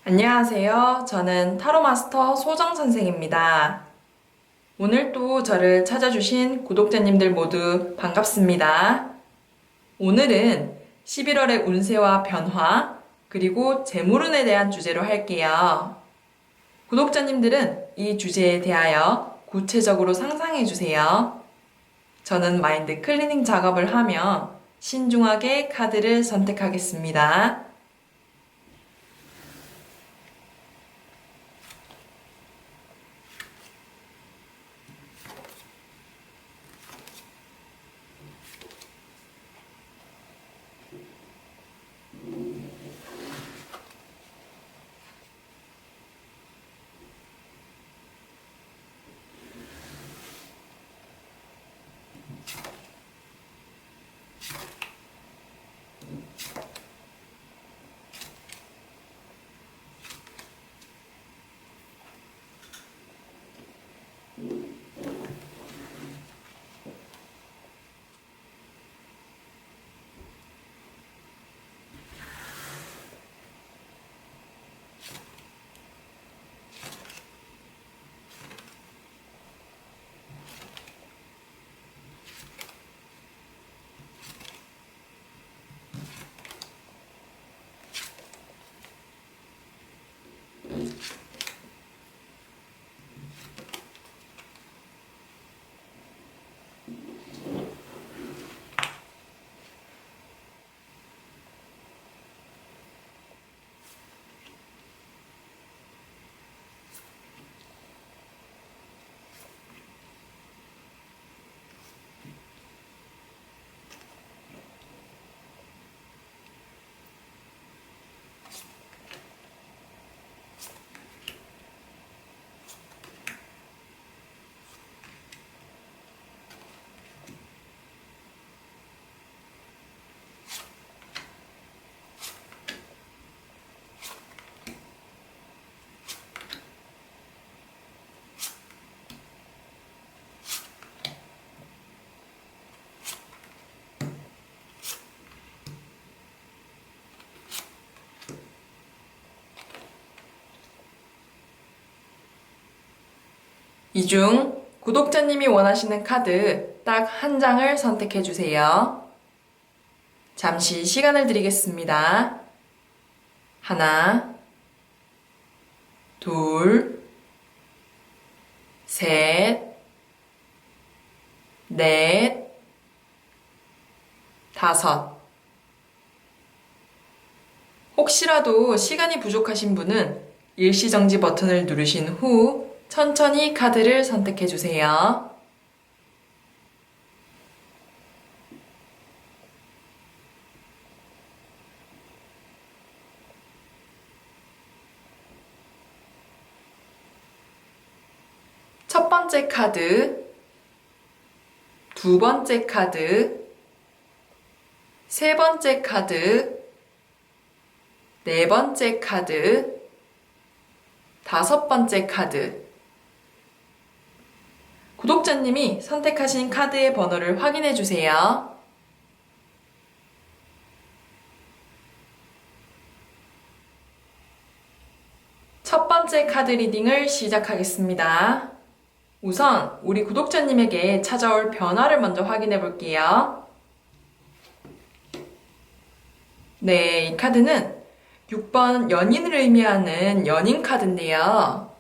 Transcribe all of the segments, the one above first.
안녕하세요. 저는 타로마스터 소정 선생입니다. 오늘도 저를 찾아주신 구독자님들 모두 반갑습니다. 오늘은 11월의 운세와 변화, 그리고 재물운에 대한 주제로 할게요. 구독자님들은 이 주제에 대하여 구체적으로 상상해 주세요. 저는 마인드 클리닝 작업을 하며 신중하게 카드를 선택하겠습니다. 이 중 구독자님이 원하시는 카드 딱 한 장을 선택해 주세요. 잠시 시간을 드리겠습니다. 하나, 둘, 셋, 넷, 다섯. 혹시라도 시간이 부족하신 분은 일시정지 버튼을 누르신 후 천천히 카드를 선택해 주세요. 첫 번째 카드, 두 번째 카드, 세 번째 카드, 네 번째 카드, 다섯 번째 카드. 구독자님이 선택하신 카드의 번호를 확인해 주세요. 첫 번째 카드 리딩을 시작하겠습니다. 우선 우리 구독자님에게 찾아올 변화를 먼저 확인해 볼게요. 네, 이 카드는 6번 연인을 의미하는 연인 카드인데요.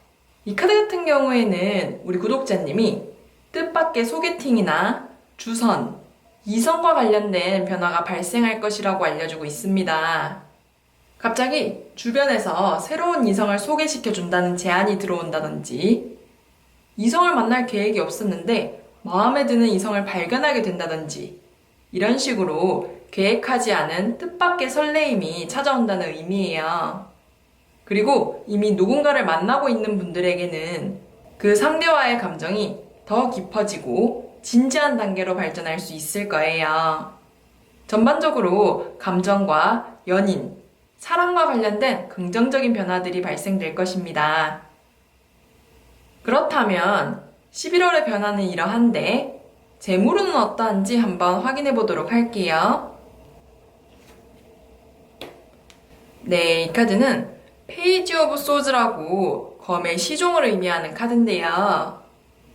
이 카드 같은 경우에는 우리 구독자님이 뜻밖의 소개팅이나 주선, 이성과 관련된 변화가 발생할 것이라고 알려주고 있습니다. 갑자기 주변에서 새로운 이성을 소개시켜 준다는 제안이 들어온다든지, 이성을 만날 계획이 없었는데 마음에 드는 이성을 발견하게 된다든지, 이런 식으로 계획하지 않은 뜻밖의 설레임이 찾아온다는 의미예요. 그리고 이미 누군가를 만나고 있는 분들에게는 그 상대와의 감정이 더 깊어지고 진지한 단계로 발전할 수 있을 거예요. 전반적으로 감정과 연인, 사랑과 관련된 긍정적인 변화들이 발생될 것입니다. 그렇다면 11월의 변화는 이러한데 재물운은 어떠한지 한번 확인해 보도록 할게요. 네, 이 카드는 페이지 오브 소즈라고 검의 시종을 의미하는 카드인데요.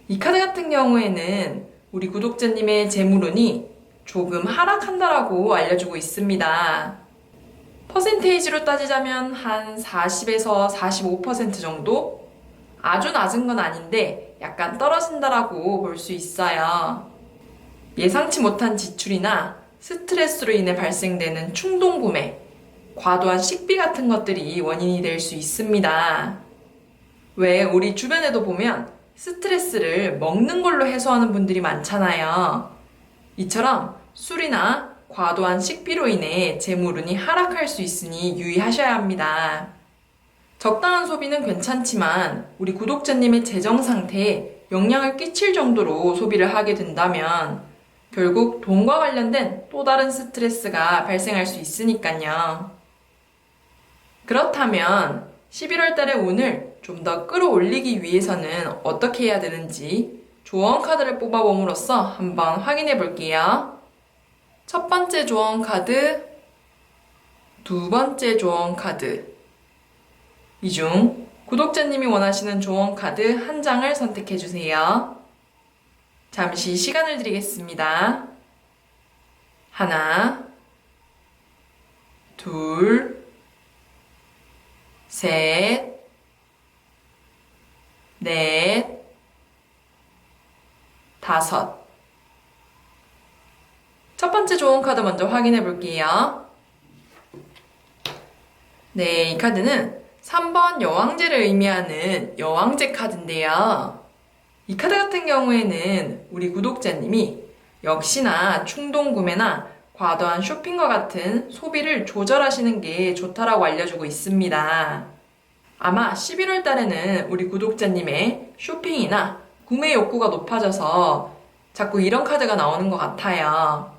이 카드 같은 경우에는 우리 구독자님의 재물운이 조금 하락한다라고 알려주고 있습니다. 퍼센테이지로 따지자면 한 40에서 45% 정도? 아주 낮은 건 아닌데 약간 떨어진다라고 볼 수 있어요. 예상치 못한 지출이나 스트레스로 인해 발생되는 충동 구매, 과도한 식비 같은 것들이 원인이 될 수 있습니다. 왜 우리 주변에도 보면 스트레스를 먹는 걸로 해소하는 분들이 많잖아요. 이처럼 술이나 과도한 식비로 인해 재물운이 하락할 수 있으니 유의하셔야 합니다. 적당한 소비는 괜찮지만 우리 구독자님의 재정 상태에 영향을 끼칠 정도로 소비를 하게 된다면 결국 돈과 관련된 또 다른 스트레스가 발생할 수 있으니까요. 그렇다면 11월 달의 운을 좀 더 끌어올리기 위해서는 어떻게 해야 되는지 조언 카드를 뽑아봄으로써 한번 확인해 볼게요. 첫 번째 조언 카드, 두 번째 조언 카드. 이 중 구독자님이 원하시는 조언 카드 한 장을 선택해 주세요. 잠시 시간을 드리겠습니다. 하나, 둘, 셋, 넷, 다섯. 첫 번째 조언 카드 먼저 확인해 볼게요. 네, 이 카드는 3번 여왕제를 의미하는 여왕제 카드인데요. 이 카드 같은 경우에는 우리 구독자님이 역시나 충동 구매나 과도한 쇼핑과 같은 소비를 조절하시는 게 좋다라고 알려주고 있습니다. 아마 11월 달에는 우리 구독자님의 쇼핑이나 구매 욕구가 높아져서 자꾸 이런 카드가 나오는 것 같아요.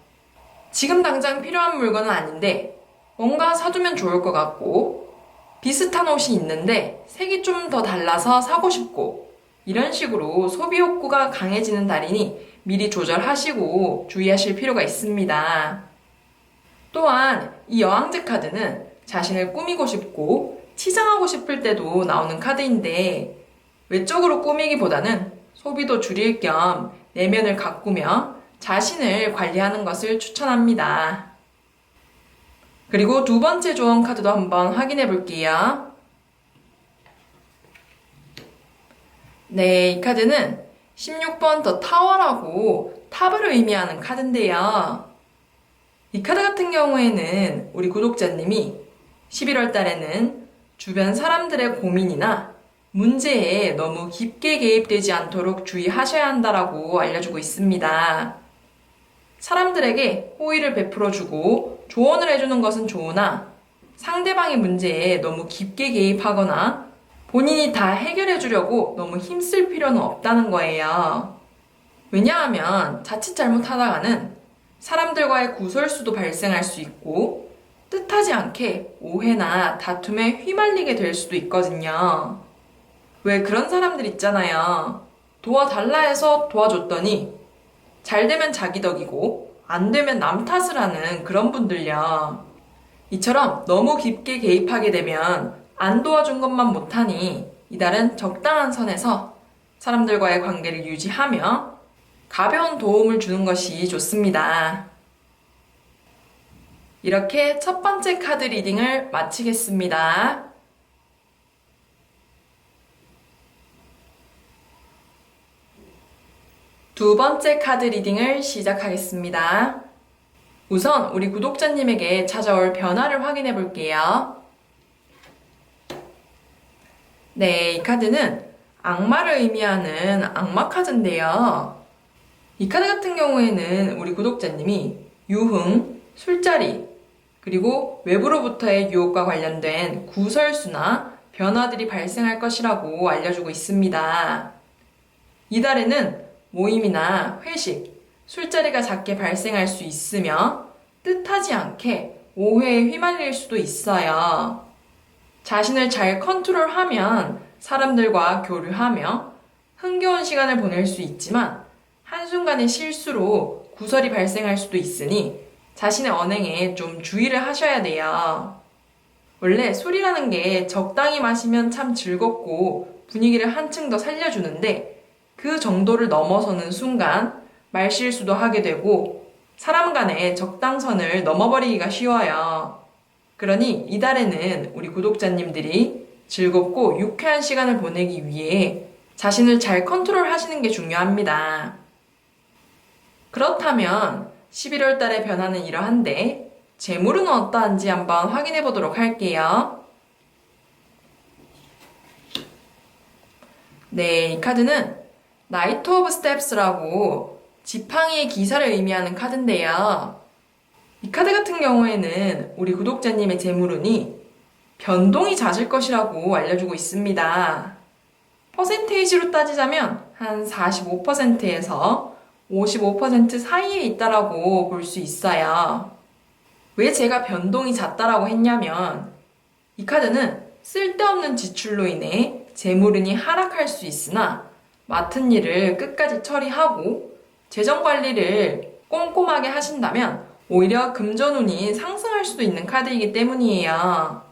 지금 당장 필요한 물건은 아닌데 뭔가 사두면 좋을 것 같고 비슷한 옷이 있는데 색이 좀 더 달라서 사고 싶고 이런 식으로 소비 욕구가 강해지는 달이니 미리 조절하시고 주의하실 필요가 있습니다. 또한 이 여왕제 카드는 자신을 꾸미고 싶고 치장하고 싶을 때도 나오는 카드인데 외적으로 꾸미기보다는 소비도 줄일 겸 내면을 가꾸며 자신을 관리하는 것을 추천합니다. 그리고 두 번째 조언 카드도 한번 확인해 볼게요. 네, 이 카드는 16번 더 타워라고 탑을 의미하는 카드인데요. 이 카드 같은 경우에는 우리 구독자님이 11월 달에는 주변 사람들의 고민이나 문제에 너무 깊게 개입되지 않도록 주의하셔야 한다라고 알려주고 있습니다. 사람들에게 호의를 베풀어주고 조언을 해주는 것은 좋으나 상대방의 문제에 너무 깊게 개입하거나 본인이 다 해결해주려고 너무 힘쓸 필요는 없다는 거예요. 왜냐하면 자칫 잘못하다가는 사람들과의 구설수도 발생할 수 있고 뜻하지 않게 오해나 다툼에 휘말리게 될 수도 있거든요. 왜 그런 사람들 있잖아요. 도와달라 해서 도와줬더니 잘 되면 자기 덕이고 안 되면 남 탓을 하는 그런 분들요. 이처럼 너무 깊게 개입하게 되면 안 도와준 것만 못하니 이달은 적당한 선에서 사람들과의 관계를 유지하며 가벼운 도움을 주는 것이 좋습니다. 이렇게 첫 번째 카드 리딩을 마치겠습니다. 두 번째 카드 리딩을 시작하겠습니다. 우선 우리 구독자님에게 찾아올 변화를 확인해 볼게요. 네, 이 카드는 악마를 의미하는 악마 카드인데요. 이 카드 같은 경우에는 우리 구독자님이 유흥, 술자리, 그리고 외부로부터의 유혹과 관련된 구설수나 변화들이 발생할 것이라고 알려주고 있습니다. 이달에는 모임이나 회식, 술자리가 잦게 발생할 수 있으며 뜻하지 않게 오해에 휘말릴 수도 있어요. 자신을 잘 컨트롤하면 사람들과 교류하며 흥겨운 시간을 보낼 수 있지만 한순간의 실수로 구설이 발생할 수도 있으니 자신의 언행에 좀 주의를 하셔야 돼요. 원래 술이라는 게 적당히 마시면 참 즐겁고 분위기를 한층 더 살려주는데 그 정도를 넘어서는 순간 말실수도 하게 되고 사람 간의 적당선을 넘어버리기가 쉬워요. 그러니 이달에는 우리 구독자님들이 즐겁고 유쾌한 시간을 보내기 위해 자신을 잘 컨트롤 하시는 게 중요합니다. 그렇다면 11월 달의 변화는 이러한데 재물은 어떠한지 한번 확인해 보도록 할게요. 네, 이 카드는 나이트 오브 스텝스라고 지팡이의 기사를 의미하는 카드인데요. 이 카드 같은 경우에는 우리 구독자님의 재물운이 변동이 잦을 것이라고 알려주고 있습니다. 퍼센테이지로 따지자면 한 45%에서 55% 사이에 있다라고 볼 수 있어요. 왜 제가 변동이 잦다라고 했냐면 이 카드는 쓸데없는 지출로 인해 재물운이 하락할 수 있으나 맡은 일을 끝까지 처리하고 재정 관리를 꼼꼼하게 하신다면 오히려 금전운이 상승할 수도 있는 카드이기 때문이에요.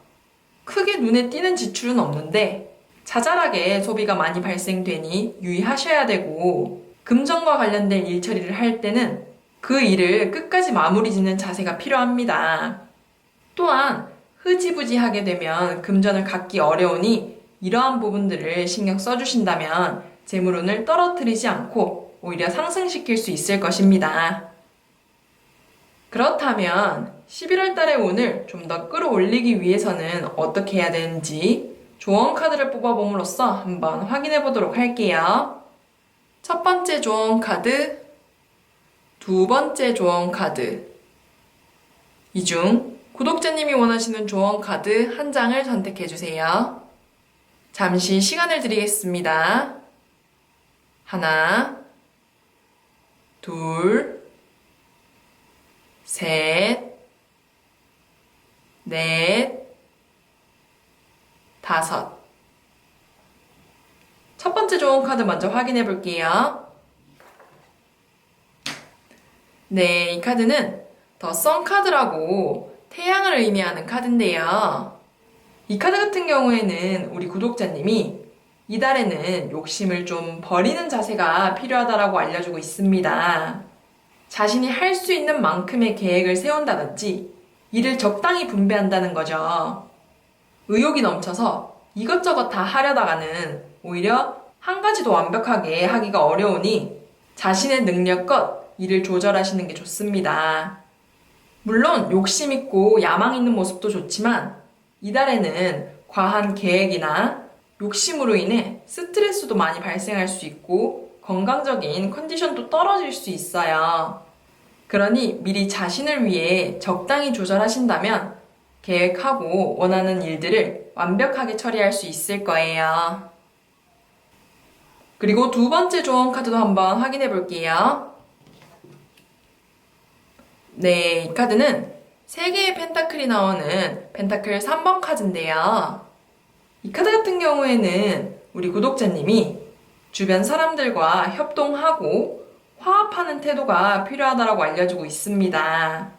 크게 눈에 띄는 지출은 없는데 자잘하게 소비가 많이 발생되니 유의하셔야 되고 금전과 관련된 일 처리를 할 때는 그 일을 끝까지 마무리 짓는 자세가 필요합니다. 또한 흐지부지하게 되면 금전을 갖기 어려우니 이러한 부분들을 신경 써주신다면 재물운을 떨어뜨리지 않고 오히려 상승시킬 수 있을 것입니다. 그렇다면 11월 달의 운을 좀 더 끌어올리기 위해서는 어떻게 해야 되는지 조언 카드를 뽑아봄으로써 한번 확인해 보도록 할게요. 첫 번째 조언 카드, 두 번째 조언 카드. 이 중 구독자님이 원하시는 조언 카드 한 장을 선택해 주세요. 잠시 시간을 드리겠습니다. 하나, 둘, 셋, 넷, 다섯. 첫 번째 조언 카드 먼저 확인해 볼게요. 네, 이 카드는 더 선 카드라고 태양을 의미하는 카드인데요. 이 카드 같은 경우에는 우리 구독자님이 이달에는 욕심을 좀 버리는 자세가 필요하다라고 알려주고 있습니다. 자신이 할 수 있는 만큼의 계획을 세운다든지 일을 적당히 분배한다는 거죠. 의욕이 넘쳐서 이것저것 다 하려다가는 오히려 한 가지도 완벽하게 하기가 어려우니 자신의 능력껏 일을 조절하시는 게 좋습니다. 물론 욕심 있고 야망 있는 모습도 좋지만 이달에는 과한 계획이나 욕심으로 인해 스트레스도 많이 발생할 수 있고 건강적인 컨디션도 떨어질 수 있어요. 그러니 미리 자신을 위해 적당히 조절하신다면 계획하고 원하는 일들을 완벽하게 처리할 수 있을 거예요. 그리고 두 번째 조언 카드도 한번 확인해 볼게요. 네, 이 카드는 3개의 펜타클이 나오는 펜타클 3번 카드인데요. 이 카드 같은 경우에는 우리 구독자님이 주변 사람들과 협동하고 화합하는 태도가 필요하다고 알려주고 있습니다.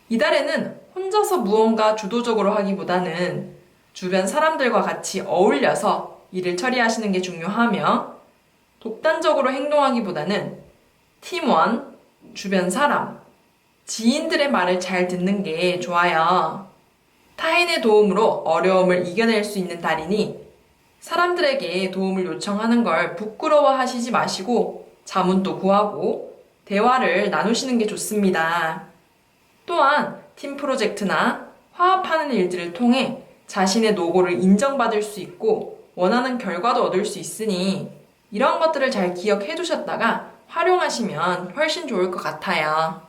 이달에는 혼자서 무언가 주도적으로 하기보다는 주변 사람들과 같이 어울려서 일을 처리하시는 게 중요하며 독단적으로 행동하기보다는 팀원, 주변 사람, 지인들의 말을 잘 듣는 게 좋아요. 타인의 도움으로 어려움을 이겨낼 수 있는 달이니 사람들에게 도움을 요청하는 걸 부끄러워하시지 마시고 자문도 구하고 대화를 나누시는 게 좋습니다. 또한 팀 프로젝트나 화합하는 일들을 통해 자신의 노고를 인정받을 수 있고 원하는 결과도 얻을 수 있으니 이런 것들을 잘 기억해 두셨다가 활용하시면 훨씬 좋을 것 같아요.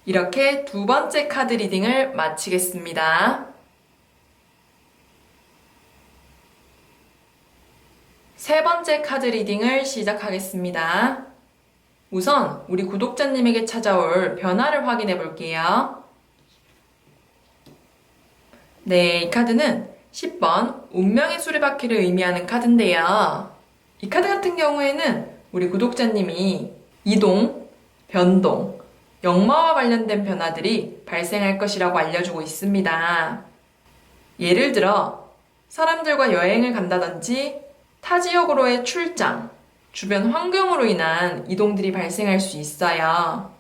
이렇게 두 번째 카드 리딩을 마치겠습니다. 세 번째 카드 리딩을 시작하겠습니다. 우선 우리 구독자님에게 찾아올 변화를 확인해 볼게요. 네, 이 카드는 10번 운명의 수레바퀴를 의미하는 카드인데요. 이 카드 같은 경우에는 우리 구독자님이 이동, 변동, 역마와 관련된 변화들이 발생할 것이라고 알려주고 있습니다. 예를 들어 사람들과 여행을 간다든지 타 지역으로의 출장, 주변 환경으로 인한 이동들이 발생할 수 있어요.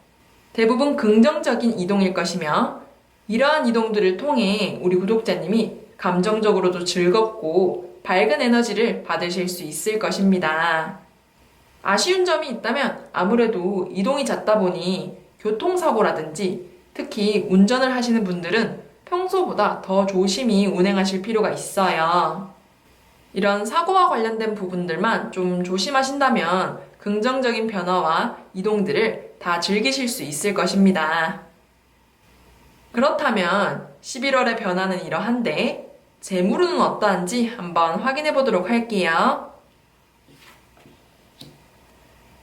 대부분 긍정적인 이동일 것이며 이러한 이동들을 통해 우리 구독자님이 감정적으로도 즐겁고 밝은 에너지를 받으실 수 있을 것입니다. 아쉬운 점이 있다면 아무래도 이동이 잦다 보니 교통사고라든지 특히 운전을 하시는 분들은 평소보다 더 조심히 운행하실 필요가 있어요. 이런 사고와 관련된 부분들만 좀 조심하신다면 긍정적인 변화와 이동들을 다 즐기실 수 있을 것입니다. 그렇다면 11월의 변화는 이러한데 재물운은 어떠한지 한번 확인해 보도록 할게요.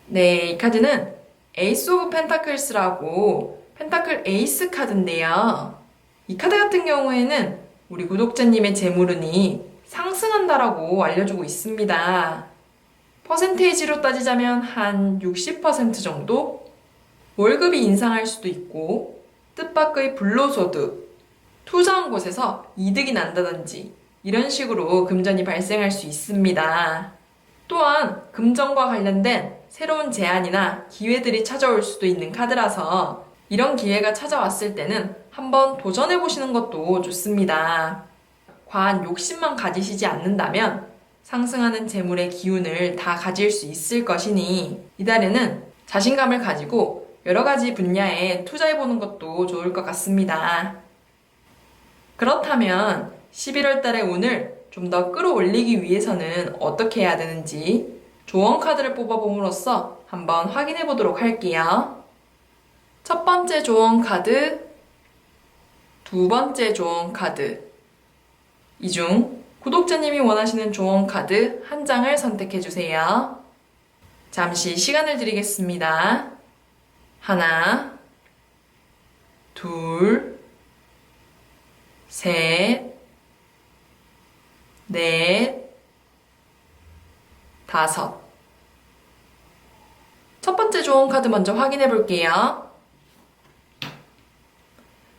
네, 이 카드는 에이스 오브 펜타클스라고 펜타클 에이스 카드인데요. 이 카드 같은 경우에는 우리 구독자님의 재물운이 상승한다라고 알려주고 있습니다. 퍼센테이지로 따지자면 한 60% 정도? 월급이 인상할 수도 있고 뜻밖의 불로소득, 투자한 곳에서 이득이 난다든지 이런 식으로 금전이 발생할 수 있습니다. 또한 금전과 관련된 새로운 제안이나 기회들이 찾아올 수도 있는 카드라서 이런 기회가 찾아왔을 때는 한번 도전해보시는 것도 좋습니다. 과한 욕심만 가지시지 않는다면 상승하는 재물의 기운을 다 가질 수 있을 것이니 이달에는 자신감을 가지고 여러 가지 분야에 투자해보는 것도 좋을 것 같습니다. 그렇다면 11월 달의 운을 좀 더 끌어올리기 위해서는 어떻게 해야 되는지 조언 카드를 뽑아봄으로써 한번 확인해 보도록 할게요. 첫 번째 조언 카드, 두 번째 조언 카드. 이 중 구독자님이 원하시는 조언 카드 한 장을 선택해 주세요. 잠시 시간을 드리겠습니다. 하나, 둘, 셋, 넷, 다섯. 첫 번째 조언 카드 먼저 확인해 볼게요.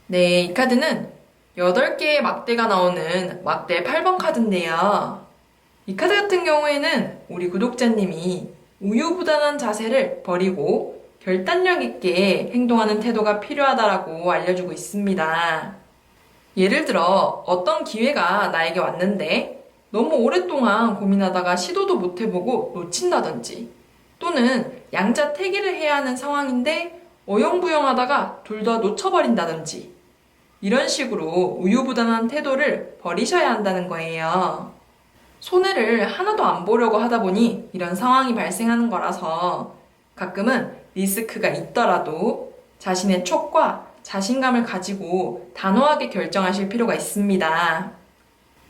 네, 이 카드는 8개의 막대가 나오는 막대 8번 카드인데요. 이 카드 같은 경우에는 우리 구독자님이 우유부단한 자세를 버리고 결단력 있게 행동하는 태도가 필요하다라고 알려주고 있습니다. 예를 들어 어떤 기회가 나에게 왔는데 너무 오랫동안 고민하다가 시도도 못 해보고 놓친다든지 또는 양자택일을 해야 하는 상황인데 어영부영하다가 둘 다 놓쳐버린다든지 이런 식으로 우유부단한 태도를 버리셔야 한다는 거예요. 손해를 하나도 안 보려고 하다 보니 이런 상황이 발생하는 거라서 가끔은 리스크가 있더라도 자신의 촉과 자신감을 가지고 단호하게 결정하실 필요가 있습니다.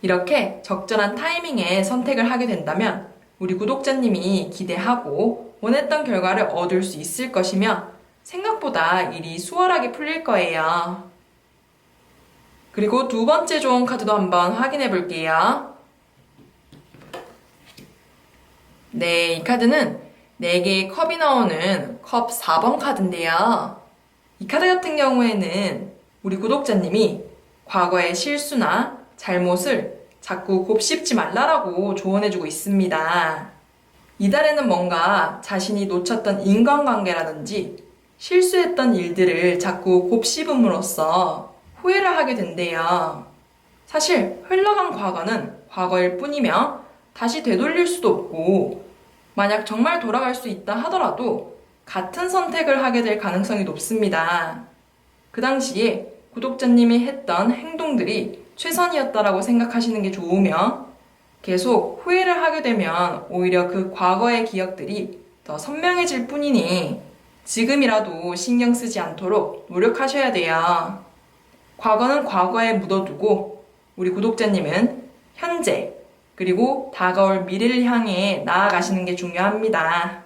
이렇게 적절한 타이밍에 선택을 하게 된다면 우리 구독자님이 기대하고 원했던 결과를 얻을 수 있을 것이며 생각보다 일이 수월하게 풀릴 거예요. 그리고 두 번째 조언 카드도 한번 확인해 볼게요. 네, 이 카드는 4개의 컵이 나오는 컵 4번 카드인데요. 이 카드 같은 경우에는 우리 구독자님이 과거의 실수나 잘못을 자꾸 곱씹지 말라라고 조언해주고 있습니다. 이달에는 뭔가 자신이 놓쳤던 인간관계라든지 실수했던 일들을 자꾸 곱씹음으로써 후회를 하게 된대요. 사실 흘러간 과거는 과거일 뿐이며 다시 되돌릴 수도 없고 만약 정말 돌아갈 수 있다 하더라도 같은 선택을 하게 될 가능성이 높습니다. 그 당시에 구독자님이 했던 행동들이 최선이었다라고 생각하시는 게 좋으며 계속 후회를 하게 되면 오히려 그 과거의 기억들이 더 선명해질 뿐이니 지금이라도 신경 쓰지 않도록 노력하셔야 돼요. 과거는 과거에 묻어두고 우리 구독자님은 현재 그리고 다가올 미래를 향해 나아가시는 게 중요합니다.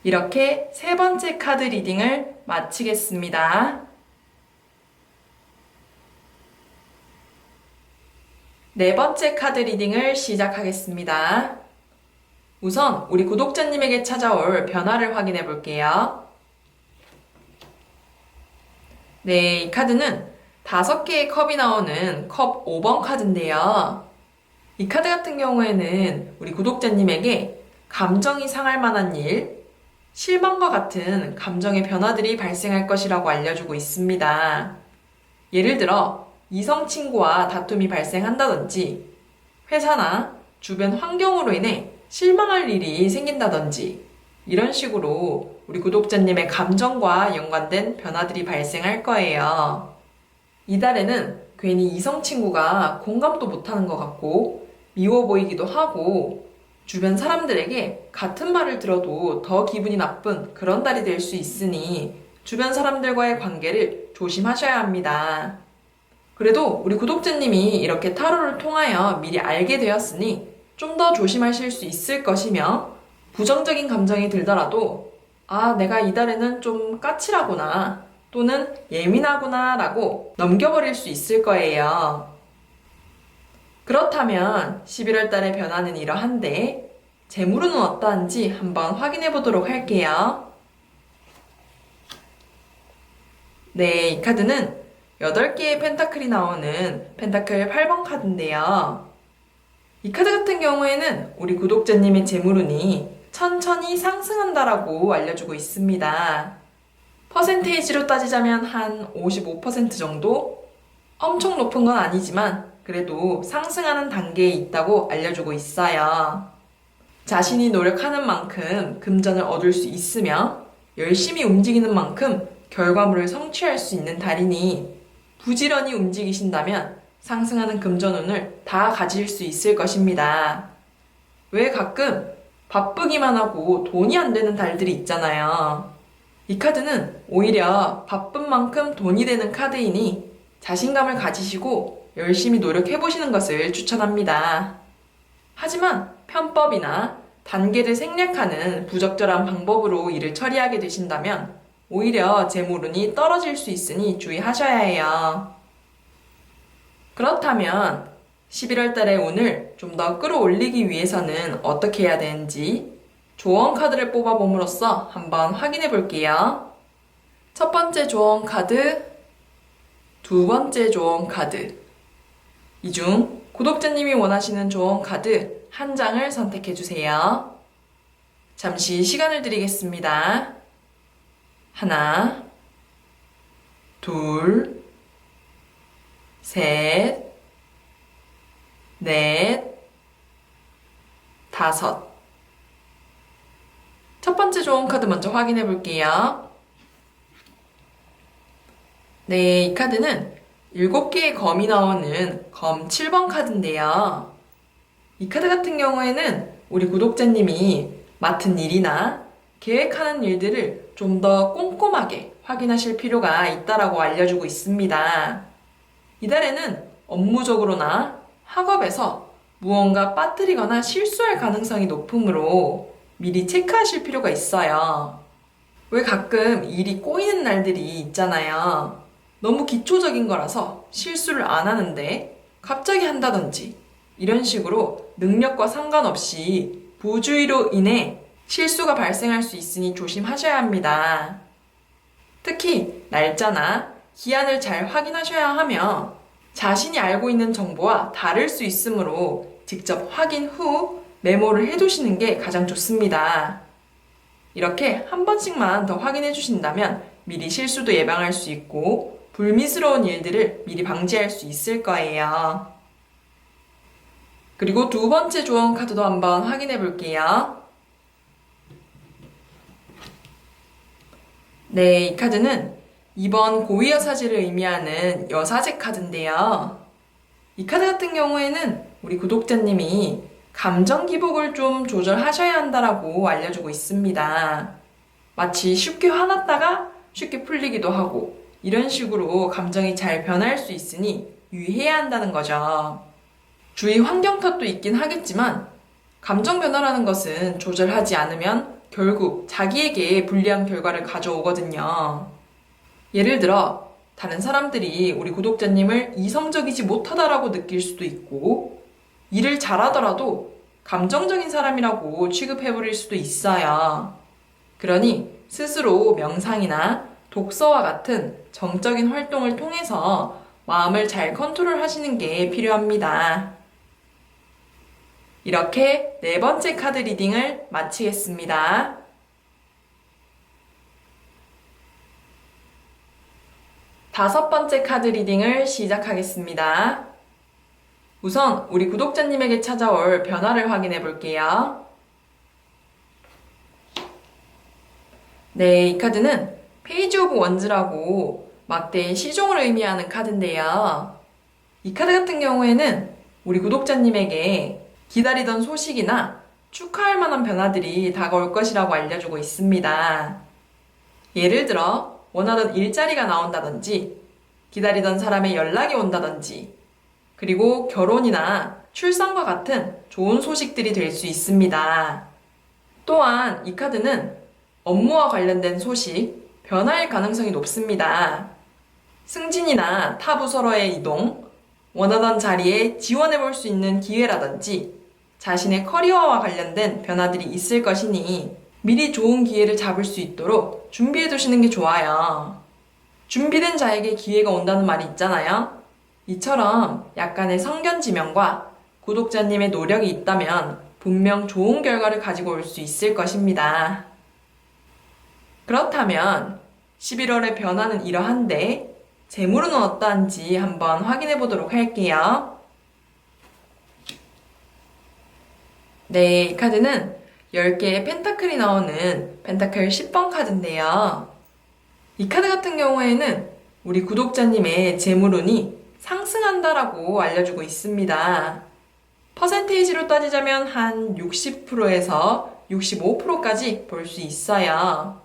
이렇게 세 번째 카드 리딩을 마치겠습니다. 네 번째 카드 리딩을 시작하겠습니다. 우선 우리 구독자님에게 찾아올 변화를 확인해 볼게요. 네, 이 카드는 5개의 컵이 나오는 컵 5번 카드인데요. 이 카드 같은 경우에는 우리 구독자님에게 감정이 상할 만한 일, 실망과 같은 감정의 변화들이 발생할 것이라고 알려주고 있습니다. 예를 들어 이성 친구와 다툼이 발생한다든지 회사나 주변 환경으로 인해 실망할 일이 생긴다든지 이런 식으로 우리 구독자님의 감정과 연관된 변화들이 발생할 거예요. 이달에는 괜히 이성 친구가 공감도 못하는 것 같고 미워 보이기도 하고 주변 사람들에게 같은 말을 들어도 더 기분이 나쁜 그런 달이 될 수 있으니 주변 사람들과의 관계를 조심하셔야 합니다. 그래도 우리 구독자님이 이렇게 타로를 통하여 미리 알게 되었으니 좀 더 조심하실 수 있을 것이며 부정적인 감정이 들더라도 내가 이달에는 좀 까칠하구나 또는 예민하구나 라고 넘겨버릴 수 있을 거예요. 그렇다면 11월 달의 변화는 이러한데 재물운은 어떠한지 한번 확인해 보도록 할게요. 네, 이 카드는 8개의 펜타클이 나오는 펜타클 8번 카드인데요. 이 카드 같은 경우에는 우리 구독자님의 재물운이 천천히 상승한다라고 알려주고 있습니다. 퍼센테이지로 따지자면 한 55% 정도? 엄청 높은 건 아니지만 그래도 상승하는 단계에 있다고 알려주고 있어요. 자신이 노력하는 만큼 금전을 얻을 수 있으며 열심히 움직이는 만큼 결과물을 성취할 수 있는 달이니 부지런히 움직이신다면 상승하는 금전운을 다 가질 수 있을 것입니다. 왜 가끔 바쁘기만 하고 돈이 안 되는 달들이 있잖아요. 이 카드는 오히려 바쁜 만큼 돈이 되는 카드이니 자신감을 가지시고 열심히 노력해보시는 것을 추천합니다. 하지만 편법이나 단계를 생략하는 부적절한 방법으로 일을 처리하게 되신다면 오히려 재물운이 떨어질 수 있으니 주의하셔야 해요. 그렇다면 11월 달의 운을 좀 더 끌어올리기 위해서는 어떻게 해야 되는지 조언 카드를 뽑아봄으로써 한번 확인해 볼게요. 첫 번째 조언 카드, 두 번째 조언 카드. 이 중 구독자님이 원하시는 조언 카드 한 장을 선택해 주세요. 잠시 시간을 드리겠습니다. 하나, 둘, 셋, 넷, 다섯. 첫 번째 조언 카드 먼저 확인해 볼게요. 네, 이 카드는 7개의 검이 나오는 검 7번 카드인데요. 이 카드 같은 경우에는 우리 구독자님이 맡은 일이나 계획하는 일들을 좀 더 꼼꼼하게 확인하실 필요가 있다라고 알려주고 있습니다. 이달에는 업무적으로나 학업에서 무언가 빠뜨리거나 실수할 가능성이 높으므로 미리 체크하실 필요가 있어요. 왜 가끔 일이 꼬이는 날들이 있잖아요. 너무 기초적인 거라서 실수를 안 하는데 갑자기 한다든지 이런 식으로 능력과 상관없이 부주의로 인해 실수가 발생할 수 있으니 조심하셔야 합니다. 특히 날짜나 기한을 잘 확인하셔야 하며 자신이 알고 있는 정보와 다를 수 있으므로 직접 확인 후 메모를 해두시는 게 가장 좋습니다. 이렇게 한 번씩만 더 확인해 주신다면 미리 실수도 예방할 수 있고 불미스러운 일들을 미리 방지할 수 있을 거예요. 그리고 두 번째 조언 카드도 한번 확인해 볼게요. 네, 이 카드는 이번 고위여사제를 의미하는 여사제 카드인데요. 이 카드 같은 경우에는 우리 구독자님이 감정 기복을 좀 조절하셔야 한다라고 알려주고 있습니다. 마치 쉽게 화났다가 쉽게 풀리기도 하고 이런 식으로 감정이 잘 변할 수 있으니 유의해야 한다는 거죠. 주위 환경 탓도 있긴 하겠지만 감정 변화라는 것은 조절하지 않으면 결국 자기에게 불리한 결과를 가져오거든요. 예를 들어 다른 사람들이 우리 구독자님을 이성적이지 못하다라고 느낄 수도 있고 일을 잘하더라도 감정적인 사람이라고 취급해버릴 수도 있어요. 그러니 스스로 명상이나 독서와 같은 정적인 활동을 통해서 마음을 잘 컨트롤 하시는 게 필요합니다. 이렇게 네 번째 카드 리딩을 마치겠습니다. 다섯 번째 카드 리딩을 시작하겠습니다. 우선 우리 구독자님에게 찾아올 변화를 확인해 볼게요. 네, 이 카드는 페이지 오브 원즈라고 막대의 시종을 의미하는 카드인데요. 이 카드 같은 경우에는 우리 구독자님에게 기다리던 소식이나 축하할 만한 변화들이 다가올 것이라고 알려주고 있습니다. 예를 들어 원하던 일자리가 나온다든지 기다리던 사람의 연락이 온다든지 그리고 결혼이나 출산과 같은 좋은 소식들이 될 수 있습니다. 또한 이 카드는 업무와 관련된 소식, 변화일 가능성이 높습니다. 승진이나 타 부서로의 이동, 원하던 자리에 지원해 볼 수 있는 기회라든지 자신의 커리어와 관련된 변화들이 있을 것이니 미리 좋은 기회를 잡을 수 있도록 준비해 두시는 게 좋아요. 준비된 자에게 기회가 온다는 말이 있잖아요. 이처럼 약간의 성견지명과 구독자님의 노력이 있다면 분명 좋은 결과를 가지고 올 수 있을 것입니다. 그렇다면 11월의 변화는 이러한데 재물은 어떠한지 한번 확인해 보도록 할게요. 네, 이 카드는 10개의 펜타클이 나오는 펜타클 10번 카드인데요. 이 카드 같은 경우에는 우리 구독자님의 재물운이 상승한다라고 알려주고 있습니다. 퍼센테이지로 따지자면 한 60%에서 65%까지 볼 수 있어요.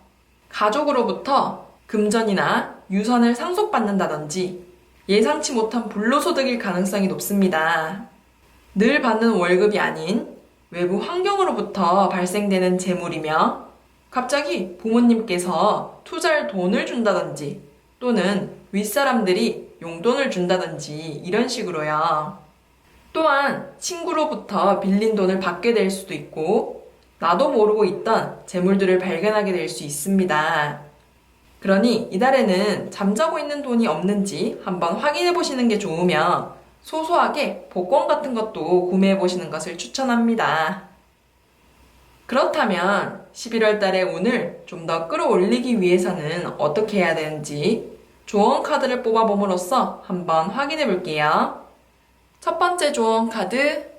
가족으로부터 금전이나 유산을 상속받는다든지 예상치 못한 불로소득일 가능성이 높습니다. 늘 받는 월급이 아닌 외부 환경으로부터 발생되는 재물이며 갑자기 부모님께서 투자할 돈을 준다든지 또는 윗사람들이 용돈을 준다든지 이런 식으로요. 또한 친구로부터 빌린 돈을 받게 될 수도 있고 나도 모르고 있던 재물들을 발견하게 될 수 있습니다. 그러니 이달에는 잠자고 있는 돈이 없는지 한번 확인해 보시는 게 좋으며 소소하게 복권 같은 것도 구매해 보시는 것을 추천합니다. 그렇다면 11월 달에 운을 좀 더 끌어올리기 위해서는 어떻게 해야 되는지 조언 카드를 뽑아봄으로써 한번 확인해 볼게요. 첫 번째 조언 카드,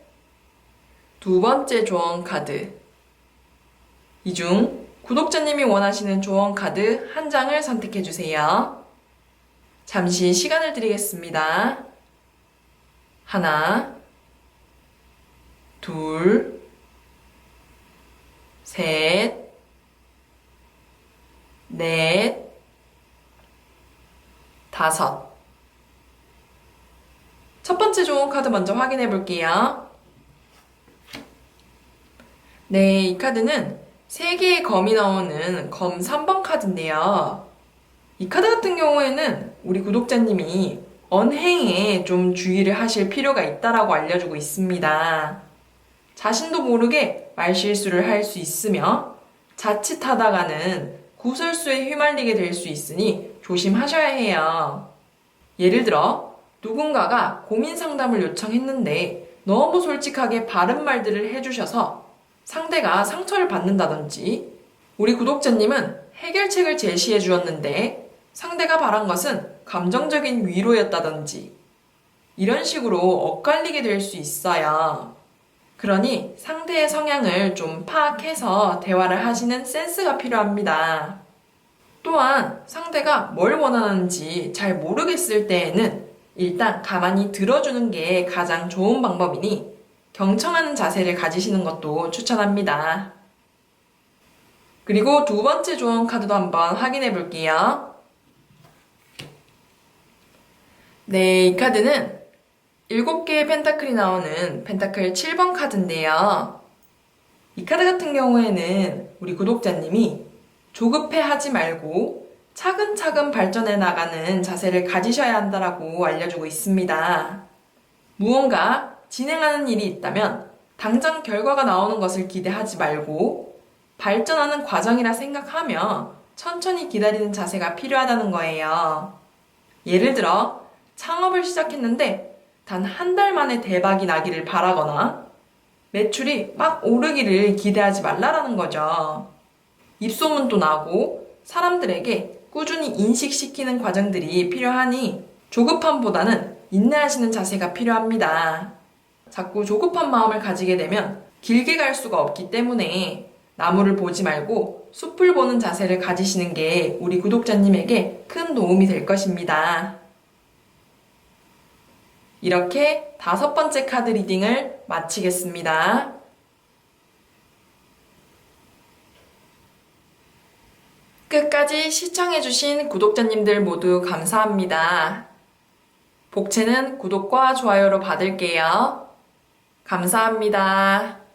두 번째 조언 카드. 이 중 구독자님이 원하시는 조언 카드 한 장을 선택해 주세요. 잠시 시간을 드리겠습니다. 하나, 둘, 셋, 넷, 다섯. 첫 번째 조언 카드 먼저 확인해 볼게요. 네, 이 카드는 3개의 검이 나오는 검 3번 카드인데요. 이 카드 같은 경우에는 우리 구독자님이 언행에 좀 주의를 하실 필요가 있다라고 알려주고 있습니다. 자신도 모르게 말실수를 할 수 있으며 자칫하다가는 구설수에 휘말리게 될 수 있으니 조심하셔야 해요. 예를 들어 누군가가 고민 상담을 요청했는데 너무 솔직하게 바른 말들을 해주셔서 상대가 상처를 받는다든지 우리 구독자님은 해결책을 제시해 주었는데 상대가 바란 것은 감정적인 위로였다든지 이런 식으로 엇갈리게 될 수 있어요. 그러니 상대의 성향을 좀 파악해서 대화를 하시는 센스가 필요합니다. 또한 상대가 뭘 원하는지 잘 모르겠을 때에는 일단 가만히 들어주는 게 가장 좋은 방법이니 경청하는 자세를 가지시는 것도 추천합니다. 그리고 두 번째 조언 카드도 한번 확인해 볼게요. 네, 이 카드는 7개의 펜타클이 나오는 펜타클 7번 카드인데요. 이 카드 같은 경우에는 우리 구독자님이 조급해 하지 말고 차근차근 발전해 나가는 자세를 가지셔야 한다라고 알려주고 있습니다. 무언가 진행하는 일이 있다면 당장 결과가 나오는 것을 기대하지 말고 발전하는 과정이라 생각하며 천천히 기다리는 자세가 필요하다는 거예요. 예를 들어 창업을 시작했는데 단 한 달 만에 대박이 나기를 바라거나 매출이 막 오르기를 기대하지 말라라는 거죠. 입소문도 나고 사람들에게 꾸준히 인식시키는 과정들이 필요하니 조급함보다는 인내하시는 자세가 필요합니다. 자꾸 조급한 마음을 가지게 되면 길게 갈 수가 없기 때문에 나무를 보지 말고 숲을 보는 자세를 가지시는 게 우리 구독자님에게 큰 도움이 될 것입니다. 이렇게 5번째 카드 리딩을 마치겠습니다. 끝까지 시청해주신 구독자님들 모두 감사합니다. 복채는 구독과 좋아요로 받을게요. 감사합니다.